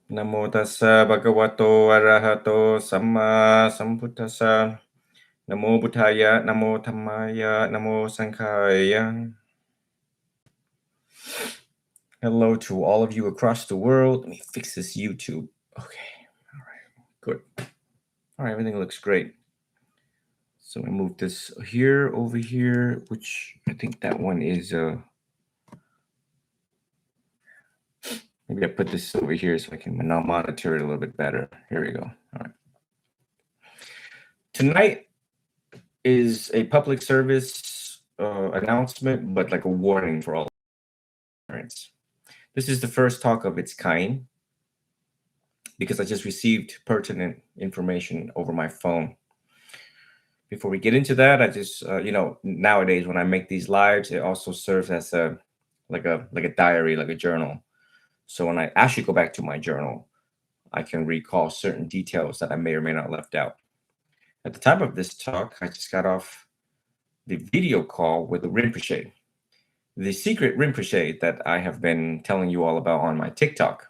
Namo tassa bhagavato arahato samma sambuddhassa. Namo buddhaya, namo dhammaya, namo sankhaya. Hello to all of you across the world. Let me fix this YouTube. Okay, all right, good. All right, everything looks great. So I move this here, over here, which I think that one is, maybe I put this over here so I can now monitor it a little bit better. Here we go. All right. Tonight is a public service announcement, but like a warning for all parents. This is the first talk of its kind because I just received pertinent information over my phone. Before we get into that, I just, nowadays when I make these lives, it also serves as a diary, like a journal. So when I actually go back to my journal, I can recall certain details that I may or may not left out. At the time of this talk, I just got off the video call with the Rinpoche, the secret Rinpoche that I have been telling you all about on my TikTok.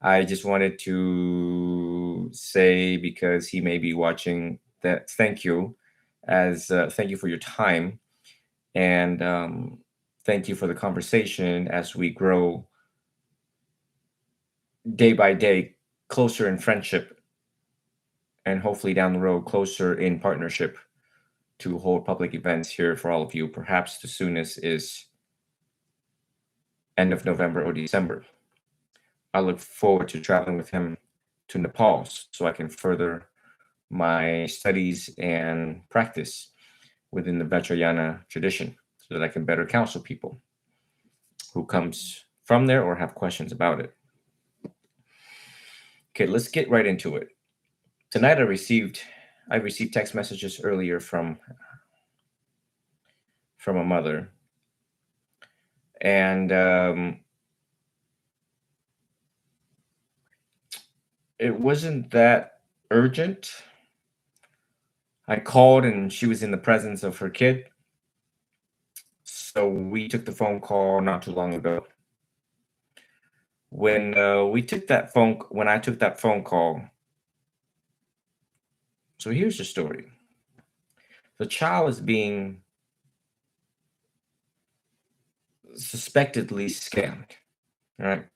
I just wanted to say, because he may be watching, that thank you, thank you for your time, and thank you for the conversation as we grow day by day closer in friendship, and hopefully down the road closer in partnership to hold public events here for all of you. Perhaps the soonest is end of November or December. I look forward to traveling with him to Nepal so I can further my studies and practice within the Vajrayana tradition so that I can better counsel people who comes from there or have questions about it. Okay, let's get right into it. Tonight I received text messages earlier from a mother, and it wasn't that urgent. I called and she was in the presence of her kid. So we took the phone call not too long ago. When I took that phone call, so here's the story. The child is being suspectedly scammed, right?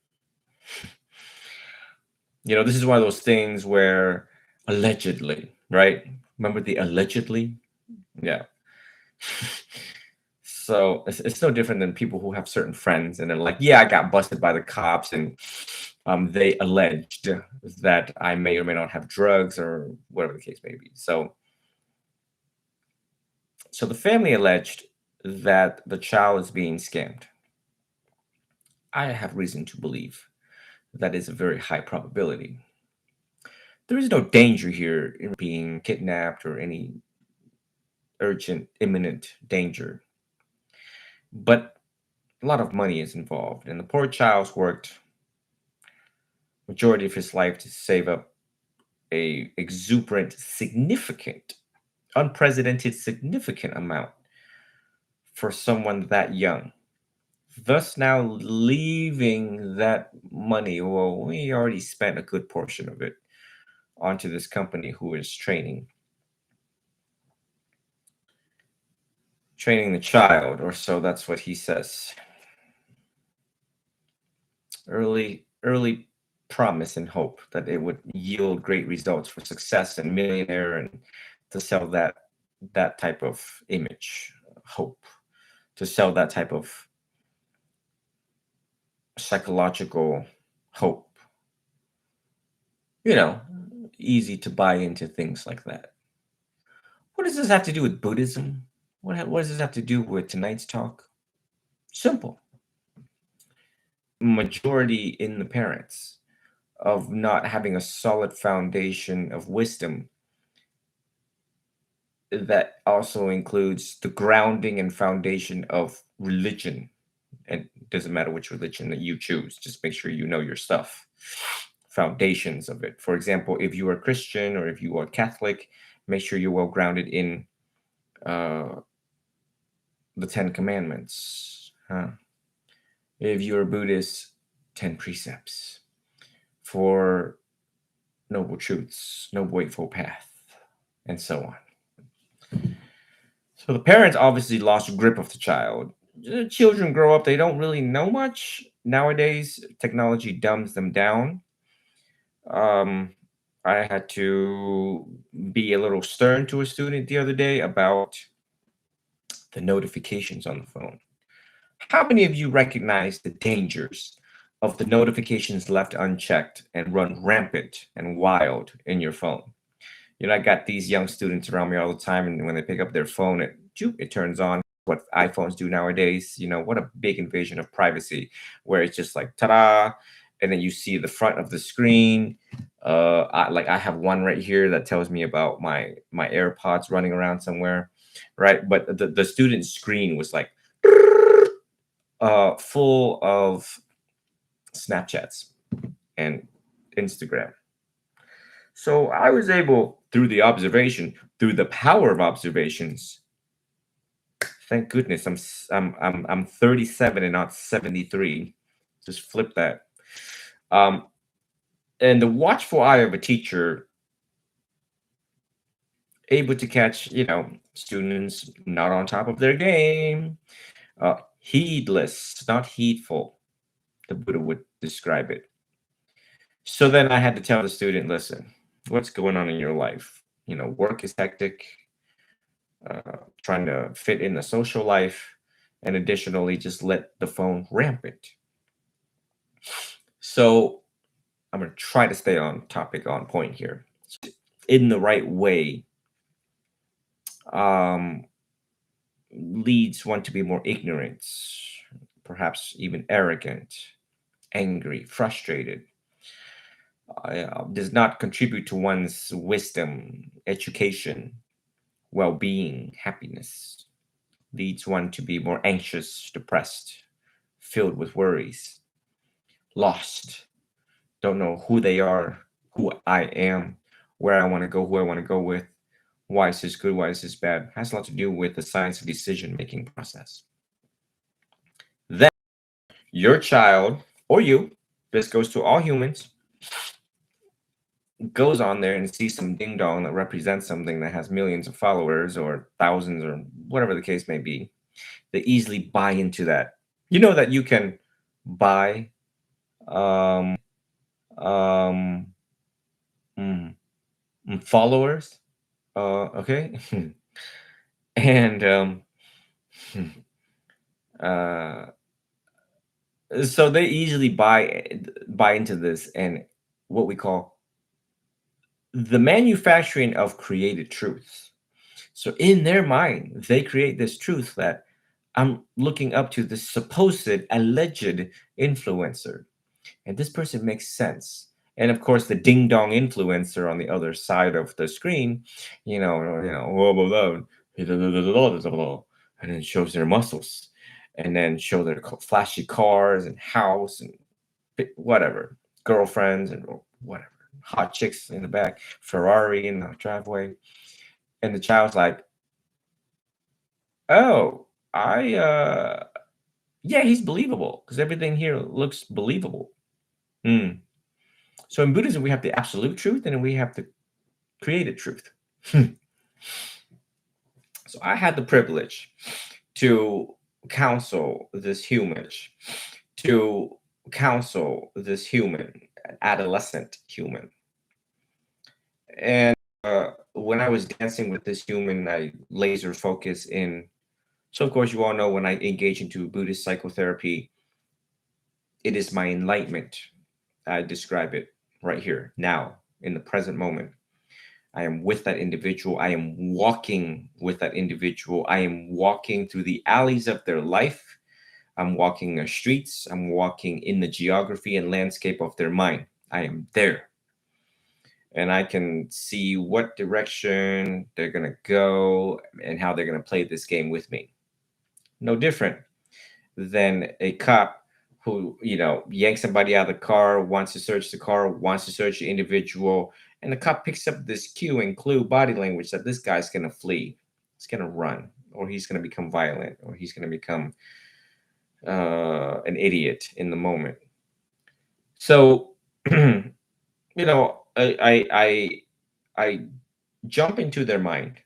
This is one of those things where allegedly, right? Remember the allegedly? Yeah. So it's no different than people who have certain friends and they're like, yeah, I got busted by the cops and they alleged that I may or may not have drugs or whatever the case may be. So the family alleged that the child is being scammed. I have reason to believe that is a very high probability. There is no danger here in being kidnapped or any urgent, imminent danger. But a lot of money is involved, and the poor child's worked majority of his life to save up a exuberant, significant, unprecedented, significant amount for someone that young. Thus now leaving that money, well, we already spent a good portion of it onto this company who is training the child, or so that's what he says. Early promise and hope that it would yield great results for success and millionaire, and to sell that type of image, hope, to sell that type of psychological hope. Easy to buy into things like that. What does this have to do with Buddhism? What does this have to do with tonight's talk? Simple. Majority in the parents of not having a solid foundation of wisdom that also includes the grounding and foundation of religion. And it doesn't matter which religion that you choose, just make sure you know your stuff. Foundations of it. For example, if you are Christian or if you are Catholic, make sure you're well grounded in the 10 Commandments. If you're a Buddhist, 10 precepts for noble truths, noble eightfold path, and so on. So the parents obviously lost grip of the child. The children grow up, they don't really know much. Nowadays, technology dumbs them down. Um, I had to be a little stern to a student the other day about the notifications on the phone. How many of you recognize the dangers of the notifications left unchecked and run rampant and wild in your phone? I got these young students around me all the time, and when they pick up their phone, it turns on. What iPhones do nowadays, what a big invasion of privacy, where it's just like ta-da, and then you see the front of the screen. I have one right here that tells me about my AirPods running around somewhere, right? But the student screen was like full of Snapchats and Instagram. So I was able, through the power of observations. Thank goodness I'm 37 and not 73. Just flip that. And the watchful eye of a teacher, able to catch, students not on top of their game, heedless, not heedful. The Buddha would describe it. So then I had to tell the student, listen, what's going on in your life? Work is hectic, trying to fit in the social life, and additionally, just let the phone rampant. So I'm going to try to stay on topic, on point here. In the right way, leads one to be more ignorant, perhaps even arrogant, angry, frustrated. Does not contribute to one's wisdom, education, well-being, happiness. Leads one to be more anxious, depressed, filled with worries, lost, don't know who they are, who I am, where I want to go, who I want to go with, why is this good, why is this bad. It has a lot to do with the science of decision-making process. Then your child, or you, this goes to all humans, goes on there and sees some ding dong that represents something that has millions of followers or thousands or whatever the case may be. They easily buy into that. You know that you can buy um, mm, followers, okay, and uh, so they easily buy into this, and what we call the manufacturing of created truths. So in their mind, they create this truth that I'm looking up to this supposed alleged influencer, and this person makes sense. And of course, the ding dong influencer on the other side of the screen, blah, blah, blah, and then shows their muscles, and then show their flashy cars and house and whatever, girlfriends and whatever, hot chicks in the back, Ferrari in the driveway, and the child's like, "Oh, yeah, he's believable because everything here looks believable." Hmm. So in Buddhism, we have the absolute truth and then we have the created truth. So I had the privilege to counsel this human, adolescent human. And when I was dancing with this human, I laser focus in. So of course, you all know when I engage into Buddhist psychotherapy, it is my enlightenment. I describe it right here, now, in the present moment. I am with that individual. I am walking with that individual. I am walking through the alleys of their life. I'm walking the streets. I'm walking in the geography and landscape of their mind. I am there. And I can see what direction they're going to go and how they're going to play this game with me. No different than a cop who, yanks somebody out of the car, wants to search the car, wants to search the individual, and the cop picks up this cue and clue, body language, that this guy's going to flee, he's going to run, or he's going to become violent, or he's going to become an idiot in the moment. So, I jump into their mind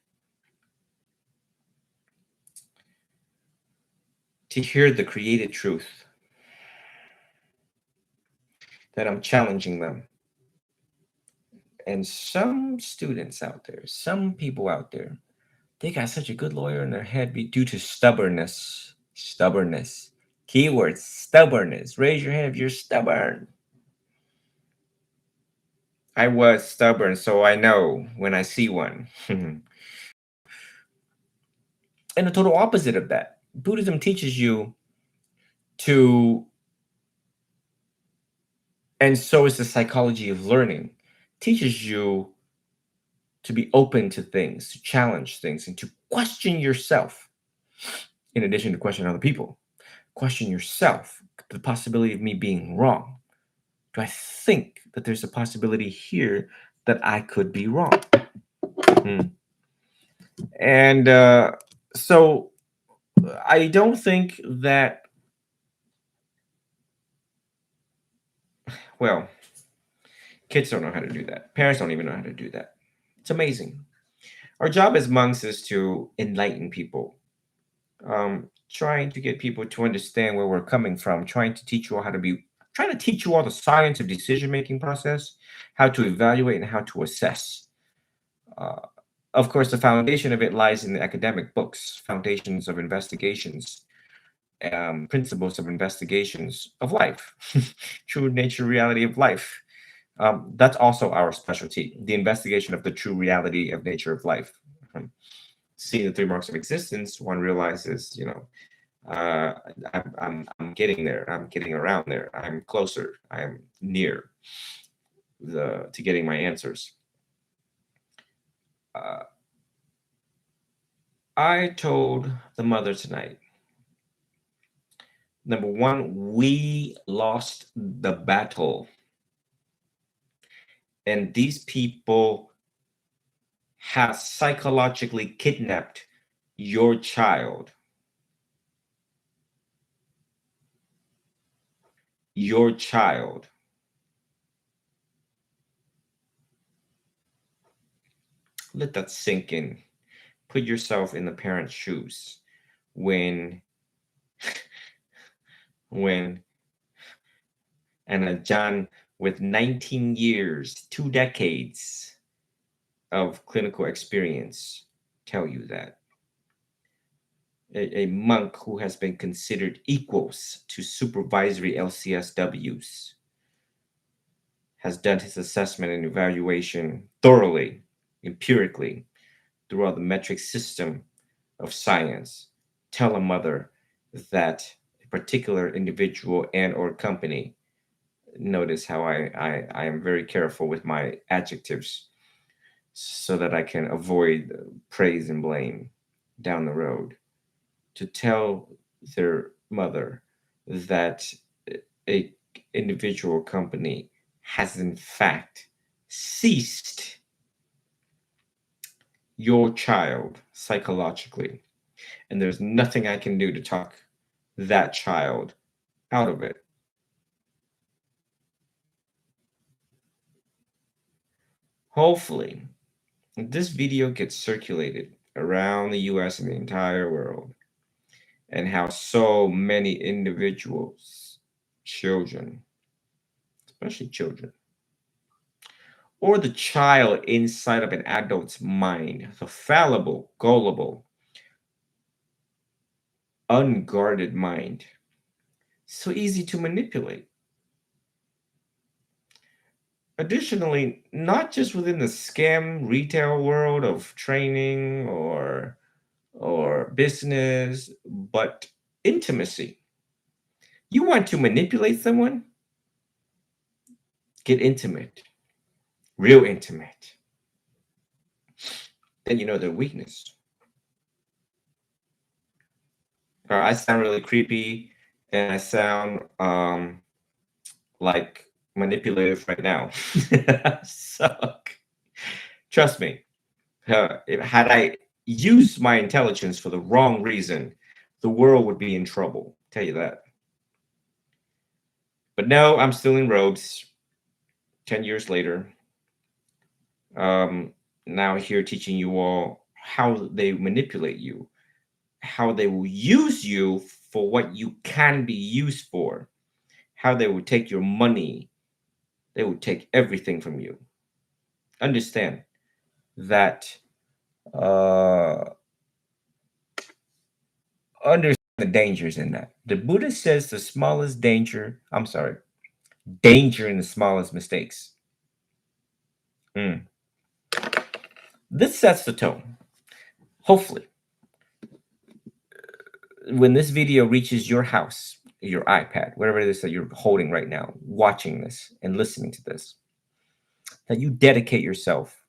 to hear the created truth that I'm challenging them. And some students out there, some people out there, they got such a good lawyer in their head due to stubbornness. Stubbornness. Keyword stubbornness. Raise your hand if you're stubborn. I was stubborn, so I know when I see one. And the total opposite of that. Buddhism teaches you to, and so is the psychology of learning, teaches you to be open to things, to challenge things, and to question yourself, in addition to question other people. Question yourself, the possibility of me being wrong. Do I think that there's a possibility here that I could be wrong? Hmm. And so I don't think that, well, kids don't know how to do that. Parents don't even know how to do that. It's amazing. Our job as monks is to enlighten people, trying to get people to understand where we're coming from, trying to teach you all how to be, trying to teach you all the science of decision making process, how to evaluate and how to assess. Uh, of course, the foundation of it lies in the academic books, foundations of investigations, principles of investigations of life, true nature, reality of life. That's also our specialty, the investigation of the true reality of nature of life. Seeing the three marks of existence, one realizes, uh, I'm getting there. I'm getting around there. I'm closer. I'm near to getting my answers. Uh, I told the mother tonight, number one, we lost the battle. And these people have psychologically kidnapped your child. Your child. Let that sink in. Put yourself in the parent's shoes when when and a John with 19 years, 2 decades of clinical experience tell you that. A monk who has been considered equals to supervisory LCSWs has done his assessment and evaluation thoroughly, empirically, throughout the metric system of science. Tell a mother that a particular individual and or company, notice how I am very careful with my adjectives so that I can avoid praise and blame down the road. To tell their mother that a individual company has in fact ceased your child psychologically, and there's nothing I can do to talk that child out of it. Hopefully, this video gets circulated around the US and the entire world, and how so many individuals, children, especially children, or the child inside of an adult's mind, the fallible, gullible, unguarded mind, so easy to manipulate. Additionally, not just within the scam retail world of training or business, but intimacy. You want to manipulate someone? Get intimate, real intimate. Then you know their weakness. I sound really creepy, and I sound like manipulative right now. So trust me, had I used my intelligence for the wrong reason, the world would be in trouble. Tell you that. But no, I'm still in robes 10 years later. Um, Now here teaching you all how they manipulate you, how they will use you for what you can be used for, how they will take your money, they will take everything from you. Understand that, uh, understand the dangers in that. The Buddha says the smallest danger, I'm sorry, danger in the smallest mistakes. Mm. This sets the tone. Hopefully, when this video reaches your house, your iPad, whatever it is that you're holding right now, watching this and listening to this, that you dedicate yourself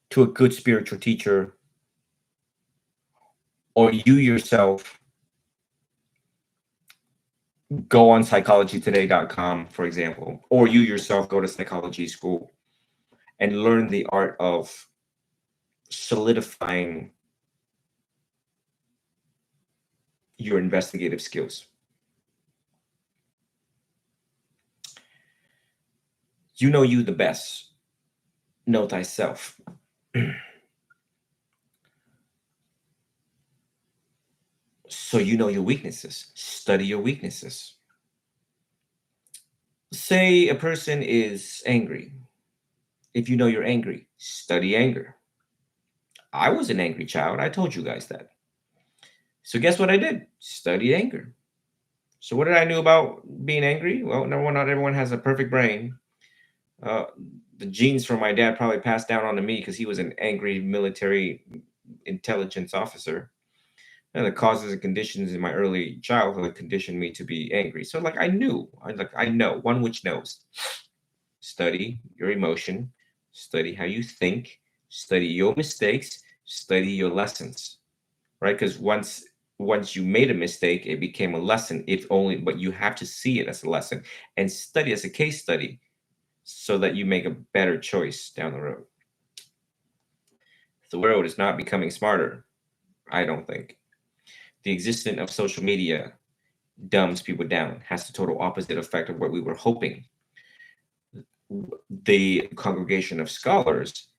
to a good spiritual teacher, or you yourself go on psychologytoday.com, for example, or you yourself go to psychology school and learn the art of solidifying your investigative skills. You know you the best. Know thyself. So you know your weaknesses. Study your weaknesses. Say a person is angry. If you know you're angry, study anger. I was an angry child. I told you guys that. So guess what I did? Study anger. So what did I know about being angry? Well, number one, not everyone has a perfect brain. Uh, the genes from my dad probably passed down onto me because he was an angry military intelligence officer. And the causes and conditions in my early childhood conditioned me to be angry. So like I know, one which knows. Study your emotion, study how you think, study your mistakes, study your lessons, right? Because once you made a mistake, it became a lesson. If only, but you have to see it as a lesson and study as a case study so that you make a better choice down the road. The world is not becoming smarter, I don't think. The existence of social media dumbs people down, has the total opposite effect of what we were hoping. The congregation of scholars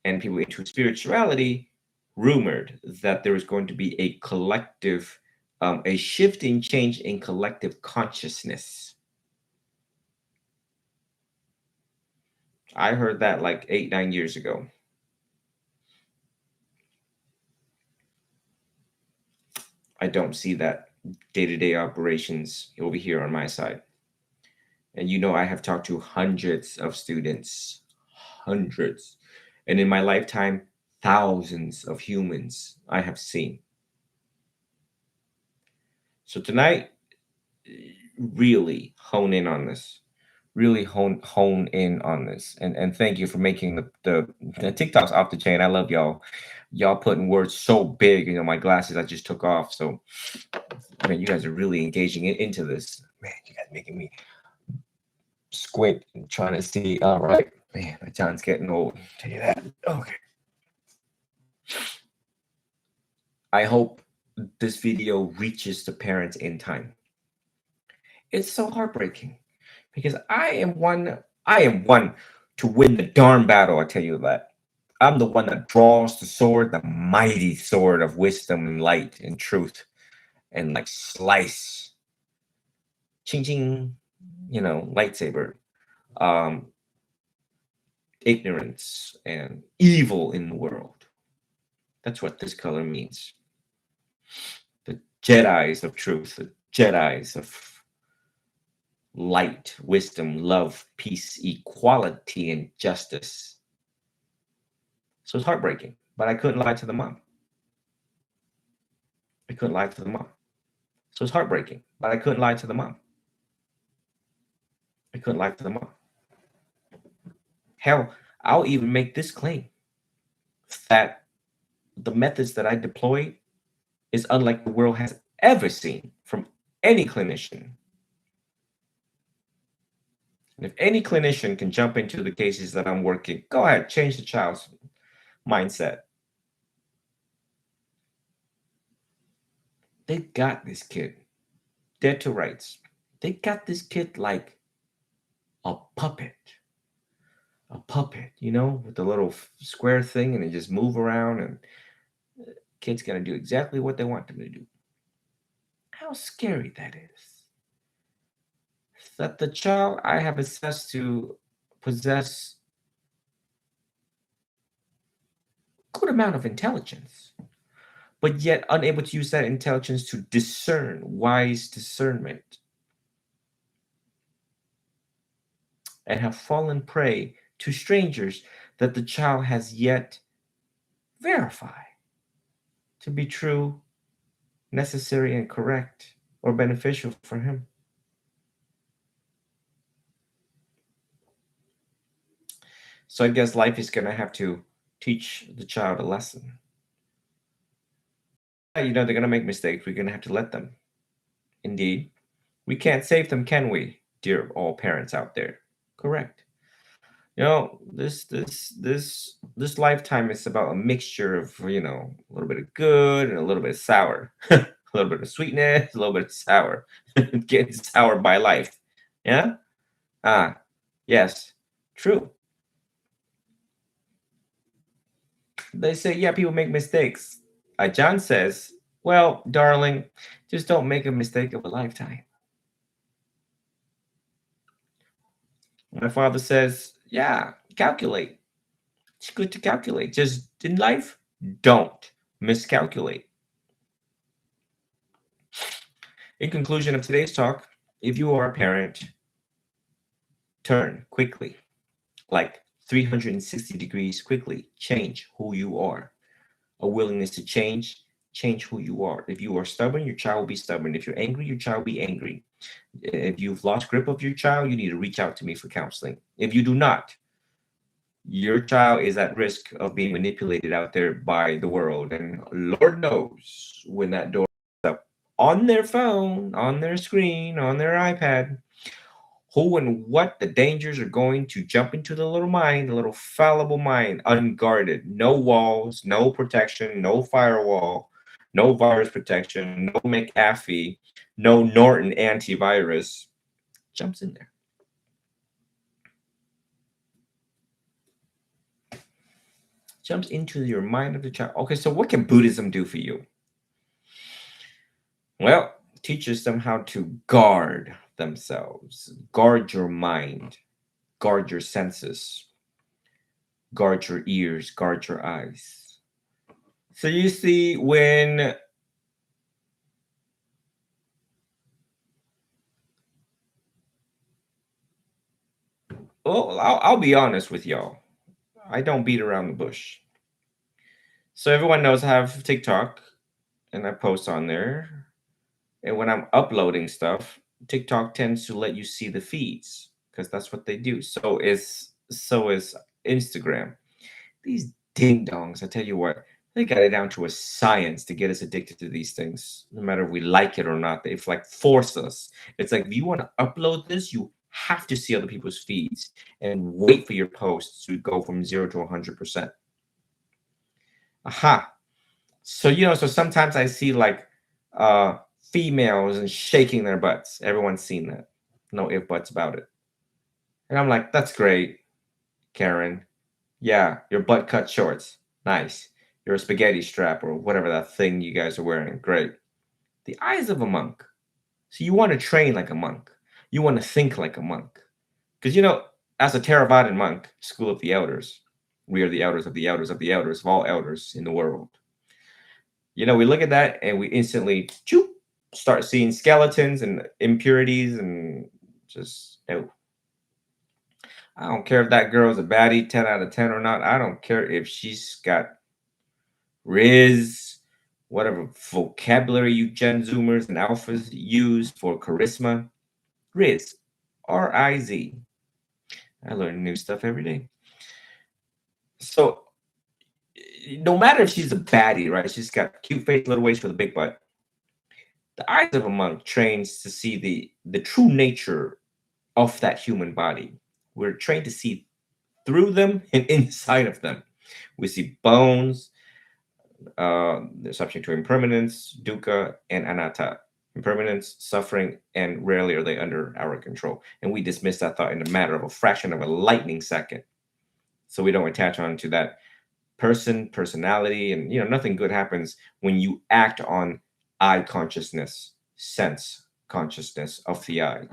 and people into spirituality rumored that there was going to be a collective, a shifting change in collective consciousness. I heard that like 8, 9 years ago. I don't see that day-to-day operations over here on my side. And you know, I have talked to hundreds of students, hundreds. And in my lifetime, thousands of humans I have seen. So tonight, really hone in on this. Really hone in on this. And thank you for making the TikToks off the chain. I love y'all. Y'all putting words so big, my glasses I just took off. So man, you guys are really engaging into this. Man, you guys making me squint and trying to see. All right. Man, my John's getting old. I'll tell you that. Okay. I hope this video reaches the parents in time. It's so heartbreaking because I am one to win the darn battle. I tell you that. I'm the one that draws the sword, the mighty sword of wisdom and light and truth, and like slice, ching ching, lightsaber, um, ignorance and evil in the world. That's what this color means. The Jedi's of truth, the Jedi's of light, wisdom, love, peace, equality, and justice. So it's heartbreaking, but I couldn't lie to the mom. I couldn't lie to the mom. So it's heartbreaking, but I couldn't lie to the mom. I couldn't lie to the mom. Hell, I'll even make this claim that the methods that I deployed is unlike the world has ever seen from any clinician. And if any clinician can jump into the cases that I'm working, go ahead, change the child's mindset. They got this kid dead to rights. They got this kid like a puppet. A puppet, with the little square thing, and they just move around, and kid's gonna do exactly what they want them to do. How scary that is. That the child I have assessed to possess good amount of intelligence, but yet unable to use that intelligence to discern, wise discernment, and have fallen prey to strangers that the child has yet verified to be true, necessary, and correct, or beneficial for him. So I guess life is going to have to teach the child a lesson. They're going to make mistakes. We're going to have to let them. Indeed. We can't save them, can we, dear all parents out there? Correct. This lifetime is about a mixture of, a little bit of good and a little bit of sour. A little bit of sweetness, a little bit of sour. Getting sour by life. Yeah? Yes. True. They say, yeah, people make mistakes. John says, well, darling, just don't make a mistake of a lifetime. My father says, yeah, calculate. It's good to calculate. Just in life, don't miscalculate. In conclusion of today's talk, if you are a parent, turn quickly, like 360 degrees quickly, change who you are. A willingness to change who you are. If you are stubborn, your child will be stubborn. If you're angry, your child will be angry. If you've lost grip of your child, you need to reach out to me for counseling. If you do not, your child is at risk of being manipulated out there by the world. And Lord knows when that door is up on their phone, on their screen, on their iPad, who and what the dangers are going to jump into the little mind, the little fallible mind, unguarded. No walls, no protection, no firewall, no virus protection, no McAfee, no Norton antivirus. Jumps in there. Jumps into your mind of the child. Okay, so what can Buddhism do for you? Well, teaches them how to guard themselves, guard your mind, guard your senses, guard your ears, guard your eyes. So you see, when I'll be honest with y'all. I don't beat around the bush. So everyone knows I have TikTok, and I post on there. And when I'm uploading stuff, TikTok tends to let you see the feeds because that's what they do. So is Instagram. These ding dongs, I tell you what, they got it down to a science to get us addicted to these things, no matter if we like it or not. They like force us. It's like, if you want to upload this, you have to see other people's feeds and wait for your posts to go from 0 to 100%. Aha. So so sometimes I see like females and shaking their butts. Everyone's seen that. No if buts about it. And I'm like, that's great, Karen. Yeah, your butt cut shorts. Nice. Your spaghetti strap or whatever that thing you guys are wearing. Great. The eyes of a monk. So you want to train like a monk. You want to think like a monk. Because as a Theravadan monk, school of the elders, we are the elders of the elders of the elders of all elders in the world. We look at that and we instantly start seeing skeletons and impurities and just no. I don't care if that girl's a baddie, 10 out of 10 or not. I don't care if she's got Riz, whatever vocabulary you Gen Zoomers and Alphas use for charisma. Riz, R-I-Z. I learn new stuff every day. So no matter if she's a baddie, right? She's got cute face, little waist with a big butt. The eyes of a monk trains to see the true nature of that human body. We're trained to see through them and inside of them. We see bones, They're subject to impermanence, dukkha, and anatta. Impermanence, suffering, and rarely are they under our control. And we dismiss that thought in a matter of a fraction of a lightning second. So we don't attach on to that person, personality, and nothing good happens when you act on I consciousness, sense consciousness of the I.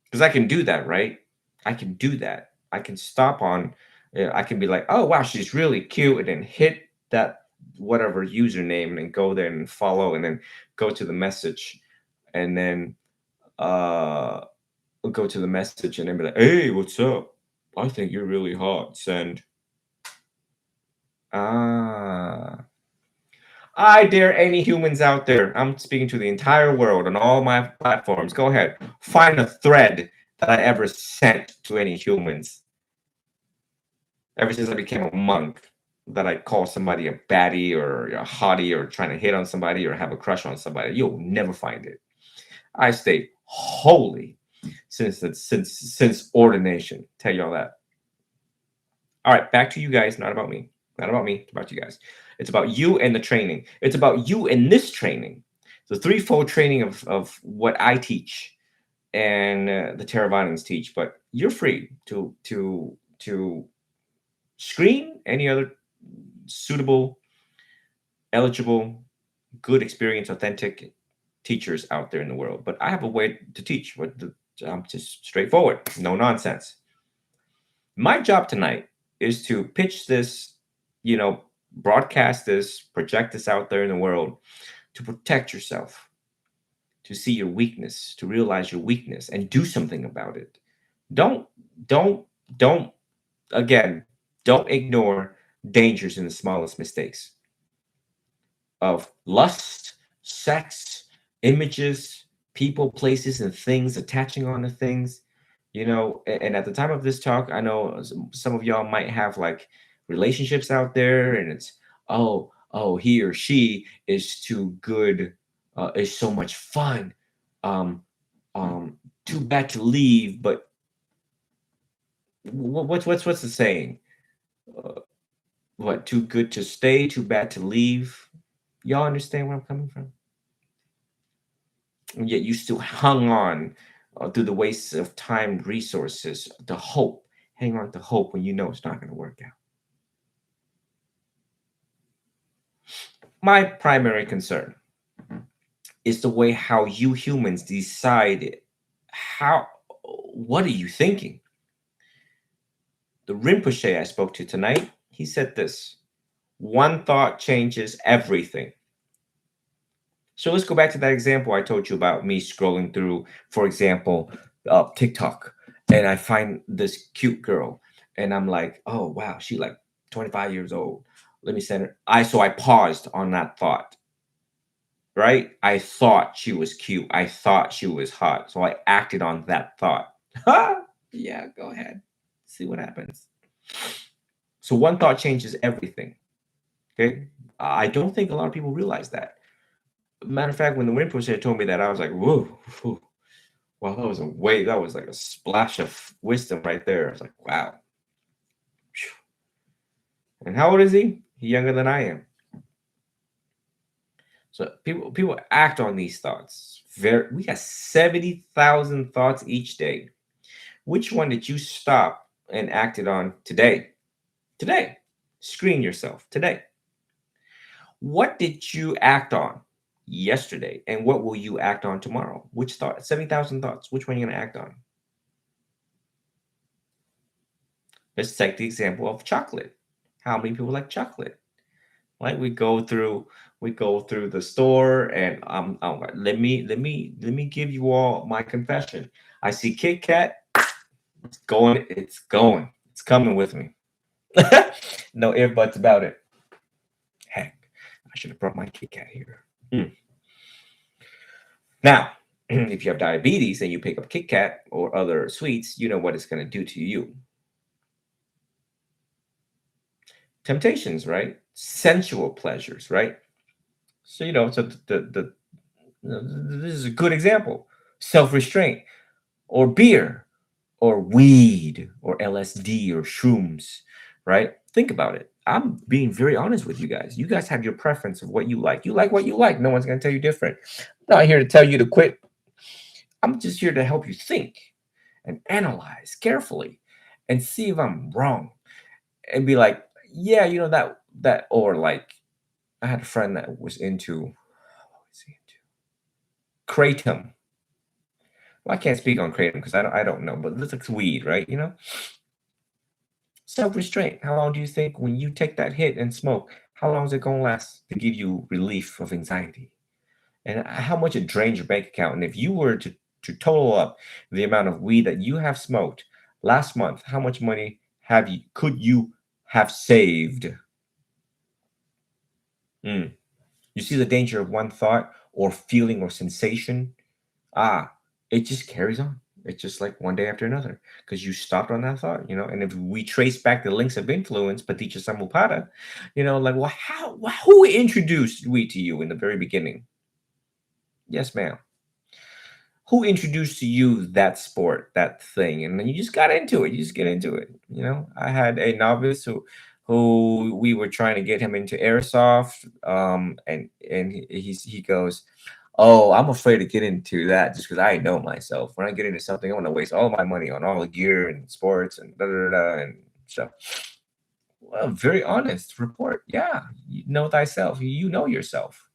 Because I can do that, right? I can do that. I can stop on, I can be like, oh, wow, she's really cute, and then hit that whatever username and then go there and follow and then go to the message and then go to the message and then be like, hey, what's up? I think you're really hot. Send. Ah. I dare any humans out there. I'm speaking to the entire world on all my platforms. Go ahead. Find a thread that I ever sent to any humans ever since I became a monk that I call somebody a baddie or a hottie or trying to hit on somebody or have a crush on somebody. You'll never find it. I stay holy since ordination. Tell y'all that. All right, back to you guys. Not about me. Not about me. It's about you guys. It's about you and the training. It's about you and this training. The threefold training of what I teach and the Theravadins teach. But you're free to screen any other suitable, eligible, good experience, authentic teachers out there in the world. But I have a way to teach. I'm just straightforward, no nonsense. My job tonight is to pitch this, broadcast this, project this out there in the world to protect yourself, to see your weakness, to realize your weakness and do something about it. Don't, don't, don't, again, don't ignore dangers in the smallest mistakes of lust, sex, images, people, places, and things, attaching on to things. And at the time of this talk, I know some of y'all might have like relationships out there, and it's he or she is too good, is so much fun, too bad to leave. But what's the saying? Uh, what, too good to stay, too bad to leave? Y'all understand where I'm coming from? And yet you still hung on through the waste of time, resources, the hope. Hang on to hope when you know it's not going to work out. My primary concern is the way how you humans decide what are you thinking? The Rinpoche I spoke to tonight, he said this: one thought changes everything. So let's go back to that example I told you about me scrolling through, for example, TikTok, and I find this cute girl, and I'm like, oh wow, she like 25 years old. Let me send her. So I paused on that thought, right? I thought she was cute. I thought she was hot. So I acted on that thought. Yeah, go ahead. See what happens. So one thought changes everything. Okay. I don't think a lot of people realize that. Matter of fact, when the Rinpoche told me that, I was like, whoa, whoa. Wow, that was a wave. That was like a splash of wisdom right there. I was like, wow. And how old is he? He's younger than I am. So people act on these thoughts. We got 70,000 thoughts each day. Which one did you stop and acted on today? Today. Screen yourself today. What did you act on yesterday? And what will you act on tomorrow? Which thought? 70,000 thoughts. Which one are you going to act on? Let's take the example of chocolate. How many people like chocolate? Like we go through the store, and let me give you all my confession. I see Kit Kat. It's coming with me. No earbuds about it. Heck, I should have brought my Kit Kat here. Now, if you have diabetes and you pick up Kit Kat or other sweets, you know what it's going to do to you. Temptations, right? Sensual pleasures, right? So this is a good example. Self-restraint, or beer, or weed, or LSD, or shrooms, right? Think about it. I'm being very honest with you guys. You guys have your preference of what you like. You like what you like. No one's going to tell you different. I'm not here to tell you to quit. I'm just here to help you think and analyze carefully and see if I'm wrong and be like, yeah, that, or like, I had a friend that was into, what was he into? Kratom. Well, I can't speak on kratom because I don't know, but it's like weed, right? Self-restraint. How long do you think when you take that hit and smoke, how long is it gonna last to give you relief of anxiety? And how much it drains your bank account? And if you were to total up the amount of weed that you have smoked last month, how much money could you have saved? Mm. You see the danger of one thought or feeling or sensation? Ah, it just carries on. It's just like one day after another because you stopped on that thought. And if we trace back the links of influence, Paticca Samuppada, like, well, who introduced weed to you in the very beginning? Yes, ma'am. Who introduced to you that sport, that thing? And then you just got into it. You just get into it. I had a novice who we were trying to get him into airsoft. And he goes, "Oh, I'm afraid to get into that just because I know myself. When I get into something, I want to waste all my money on all the gear and sports and da da da da and stuff." Well, very honest report. Yeah, you know thyself. You know yourself.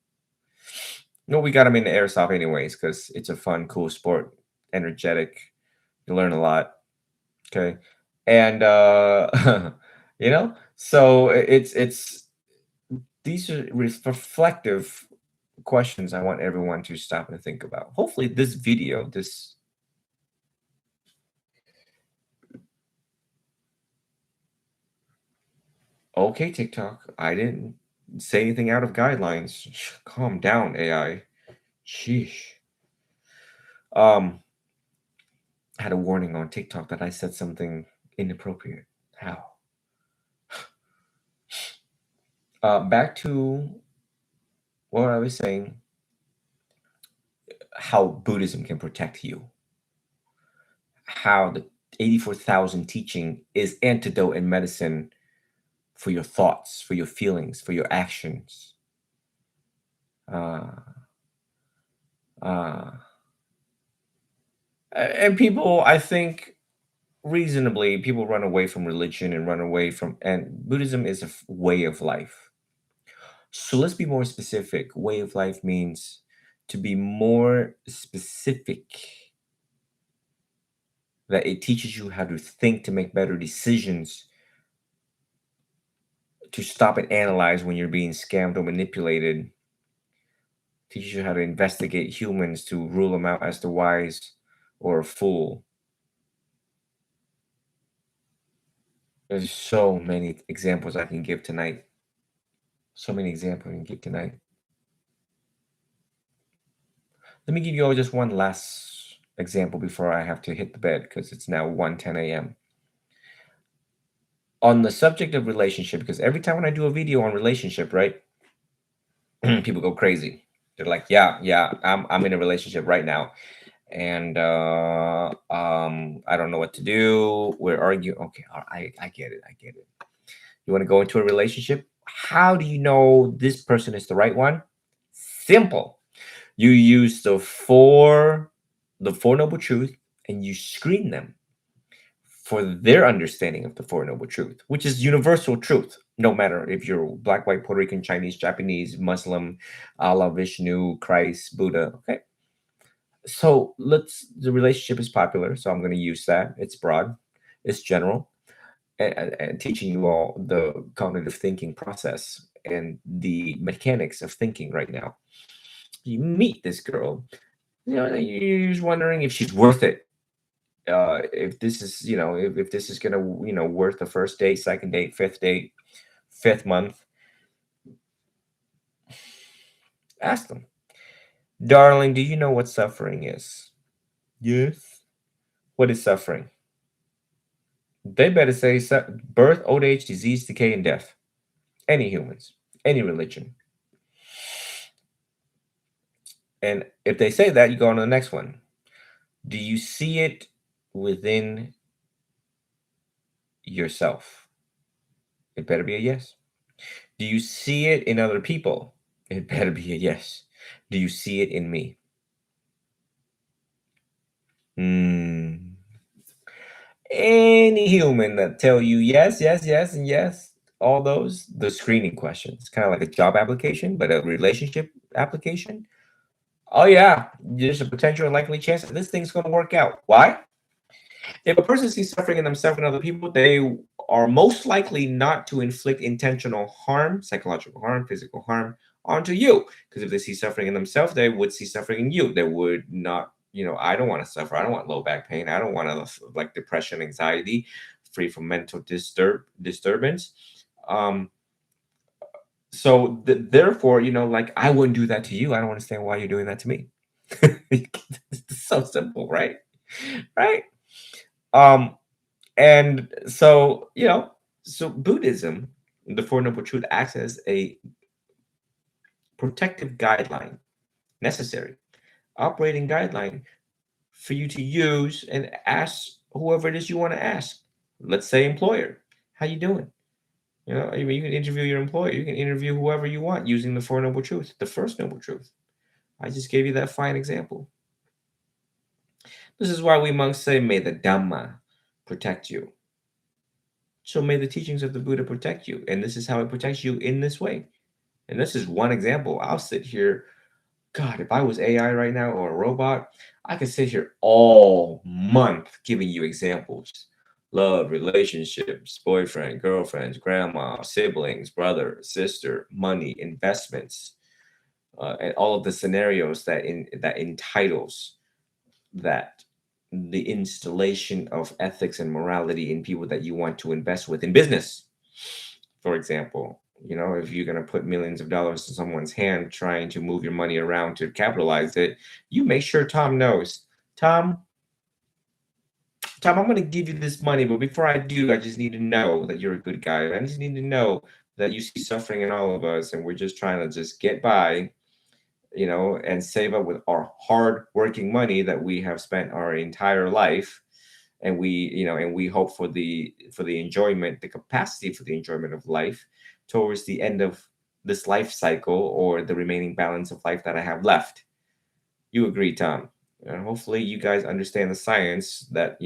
No, we got him into airsoft anyways because it's a fun, cool sport, energetic. You learn a lot. Okay, and so it's these are reflective questions I want everyone to stop and think about. Hopefully, this video, this okay, TikTok. I didn't say anything out of guidelines. Calm down, AI. Sheesh. Um, I had a warning on TikTok that I said something inappropriate. How? Back to what I was saying. How Buddhism can protect you. How the 84,000 teaching is antidote and medicine for your thoughts, for your feelings, for your actions. Uh, uh, and people, I think, reasonably, people run away from religion and and Buddhism is a way of life. So let's be more specific. Way of life means to be more specific, that it teaches you how to think, to make better decisions, to stop and analyze when you're being scammed or manipulated, teaches you how to investigate humans to rule them out as the wise or a fool. There's so many examples I can give tonight. So many examples I can give tonight. Let me give you all just one last example before I have to hit the bed because it's now 1:10 a.m. On the subject of relationship, because every time when I do a video on relationship, right, people go crazy. They're like, yeah, I'm in a relationship right now. And I don't know what to do. We're arguing. Okay, all right, I get it. I get it. You want to go into a relationship? How do you know this person is the right one? Simple. You use the four noble truth, and you screen them for their understanding of the four noble truth, which is universal truth, no matter if you're black, white, Puerto Rican, Chinese, Japanese, Muslim, Allah, Vishnu, Christ, Buddha. Okay. So the relationship is popular, so I'm going to use that. It's broad, it's general, and teaching you all the cognitive thinking process and the mechanics of thinking right now. You meet this girl, you're just wondering if she's worth it. If this is, if this is gonna, worth the first date, second date, fifth month, ask them, darling, do you know what suffering is? Yes. What is suffering? They better say birth, old age, disease, decay, and death. Any humans, any religion. And if they say that, you go on to the next one. Do you see it within yourself? It better be a yes. Do you see it in other people? It better be a yes. Do you see it in me? Hmm. Any human that tell you yes, yes, yes, and yes, all those, the screening questions, kind of like a job application, but a relationship application. Oh yeah, there's a potential and likely chance that this thing's going to work out. Why? If a person sees suffering in themselves and other people, they are most likely not to inflict intentional harm, psychological harm, physical harm onto you. Because if they see suffering in themselves, they would see suffering in you. They would not, I don't want to suffer. I don't want low back pain. I don't want to like depression, anxiety, free from mental disturbance. Um, therefore, like I wouldn't do that to you. I don't understand why you're doing that to me. It's so simple, right? Right. Um, And so, so Buddhism, the Four Noble Truth, acts as a protective guideline, necessary operating guideline for you to use and ask whoever it is you want to ask. Let's say employer, how you doing? I mean, you can interview your employer. You can interview whoever you want using the Four Noble Truth, the first Noble Truth. I just gave you that fine example. This is why we monks say, may the Dhamma protect you. So may the teachings of the Buddha protect you. And this is how it protects you in this way. And this is one example. I'll sit here. God, if I was AI right now or a robot, I could sit here all month giving you examples. Love, relationships, boyfriend, girlfriends, grandma, siblings, brother, sister, money, investments, and all of the scenarios that entitles that the installation of ethics and morality in people that you want to invest with in business. For example, if you're going to put millions of dollars in someone's hand trying to move your money around to capitalize it, you make sure Tom knows. Tom, I'm going to give you this money, but before I do, I just need to know that you're a good guy. I just need to know that you see suffering in all of us, and we're just trying to just get by, and save up with our hard working money that we have spent our entire life. And we hope for the enjoyment, the capacity for the enjoyment of life towards the end of this life cycle or the remaining balance of life that I have left. You agree, Tom? And hopefully you guys understand the science that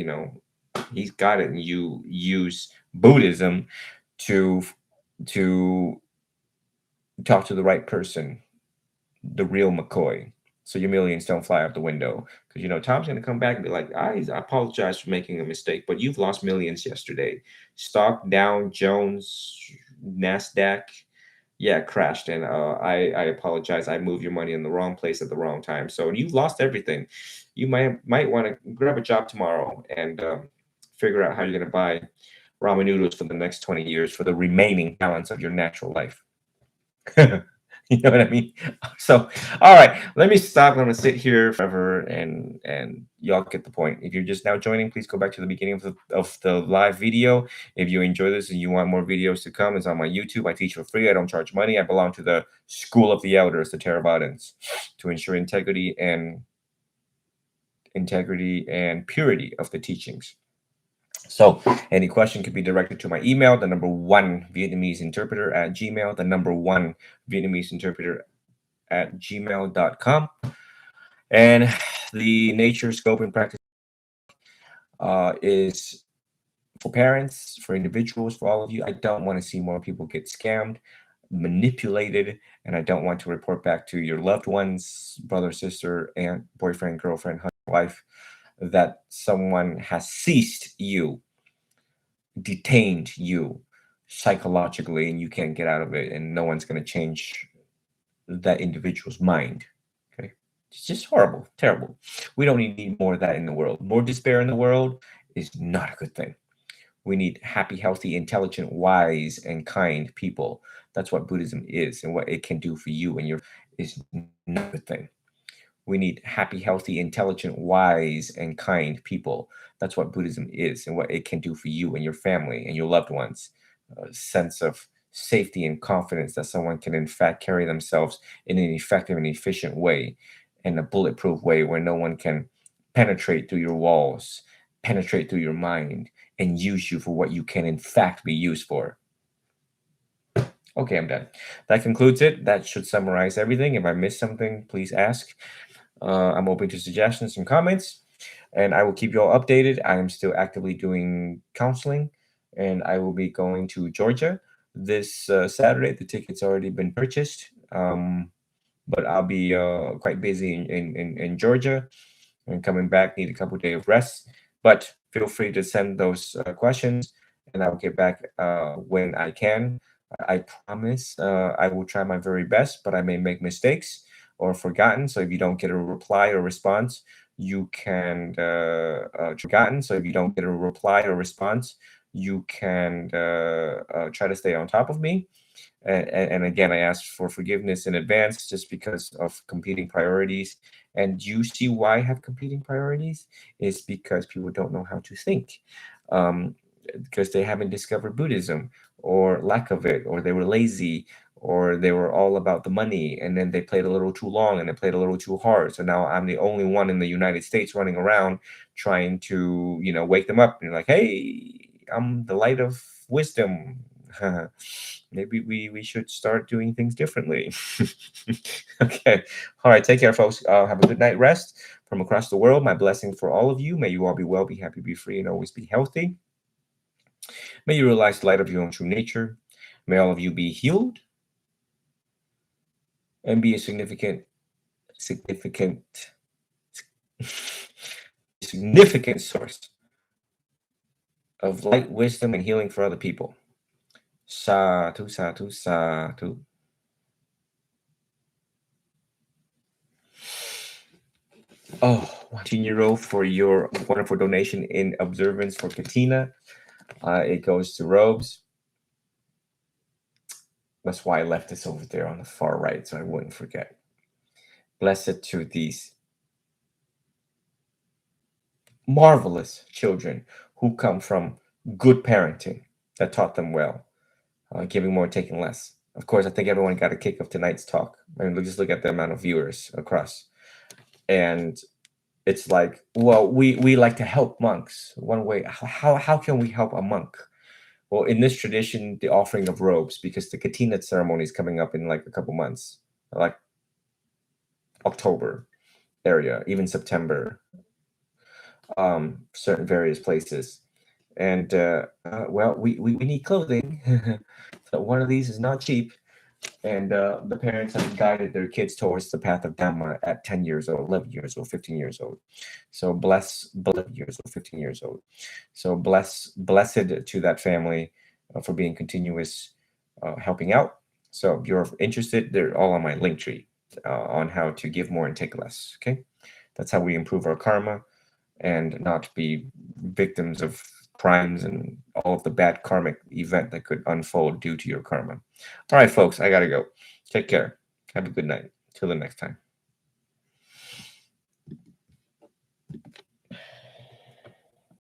he's got it, and you use Buddhism to to talk to the right person, the real McCoy, so your millions don't fly out the window. Because Tom's going to come back and be like, I apologize for making a mistake, but you've lost millions yesterday. Stock down, Jones, Nasdaq, yeah, crashed, and I apologize. I moved your money in the wrong place at the wrong time, so you've lost everything. You might want to grab a job tomorrow and figure out how you're going to buy ramen noodles for the next 20 years for the remaining balance of your natural life. You know what I mean? So, all right, let me stop. I'm gonna sit here forever, and y'all get the point. If you're just now joining, please go back to the beginning of the live video. If you enjoy this and you want more videos to come, it's on my YouTube. I teach for free. I don't charge money. I belong to the School of the Elders, the Theravadins, to ensure integrity and purity of the teachings. So any question could be directed to my email, the number one Vietnamese interpreter at Gmail, the number one Vietnamese interpreter at gmail.com. And the nature, scope, and practice is for parents, for individuals, for all of you. I don't want to see more people get scammed, manipulated, and I don't want to report back to your loved ones, brother, sister, aunt, boyfriend, girlfriend, husband, wife, that someone has ceased you, detained you psychologically, and you can't get out of it, and no one's going to change that individual's mind. Okay. It's just horrible, terrible. We don't need more of that in the world. More despair in the world is not a good thing. We need happy, healthy, intelligent, wise, and kind people. That's what Buddhism is, and what it can do for you and your is not a good thing. We need happy, healthy, intelligent, wise, and kind people. That's what Buddhism is, and what it can do for you and your family and your loved ones. A sense of safety and confidence that someone can, in fact, carry themselves in an effective and efficient way, in a bulletproof way where no one can penetrate through your walls, penetrate through your mind, and use you for what you can, in fact, be used for. Okay, I'm done. That concludes it. That should summarize everything. If I missed something, please ask. I'm open to suggestions and comments, and I will keep you all updated. I am still actively doing counseling, and I will be going to Georgia this Saturday. The ticket's already been purchased, but I'll be quite busy in Georgia, and coming back, need a couple days of rest. But feel free to send those questions, and I'll get back when I can. I promise I will try my very best, but I may make mistakes or forgotten. So if you don't get a reply or response, you can try to stay on top of me. And again, I ask for forgiveness in advance just because of competing priorities. And you see why I have competing priorities is because people don't know how to think, um, because they haven't discovered Buddhism or lack of it, or they were lazy, or they were all about the money, and then they played a little too long and they played a little too hard. So now I'm the only one in the United States running around trying to, wake them up. And you're like, hey, I'm the light of wisdom. Maybe we should start doing things differently. Okay. All right. Take care, folks. Have a good night rest from across the world. My blessing for all of you. May you all be well, be happy, be free, and always be healthy. May you realize the light of your own true nature. May all of you be healed and be a significant, significant source of light, wisdom, and healing for other people. Satu, satu, satu. Oh, 1 for your wonderful donation in observance for Katina. It goes to Robes. That's why I left this over there on the far right, so I wouldn't forget. Blessed to these marvelous children who come from good parenting that taught them well, giving more, taking less. Of course, I think everyone got a kick of tonight's talk. I mean, just look at the amount of viewers across. And it's like, well, we like to help monks. One way, how can we help a monk? Well, in this tradition, the offering of robes, because the Katina ceremony is coming up in like a couple months, like October area, even September, certain various places. And well, we need clothing. So one of these is not cheap. And the parents have guided their kids towards the path of Dhamma at 10 years old, 11 years old, 15 years old. So blessed years old, 15 years old. So blessed to that family for being continuous helping out. So if you're interested, they're all on my link tree on how to give more and take less. Okay. That's how we improve our karma and not be victims of crimes and all of the bad karmic event that could unfold due to your karma. All right, folks, I got to go. Take care. Have a good night. Till the next time.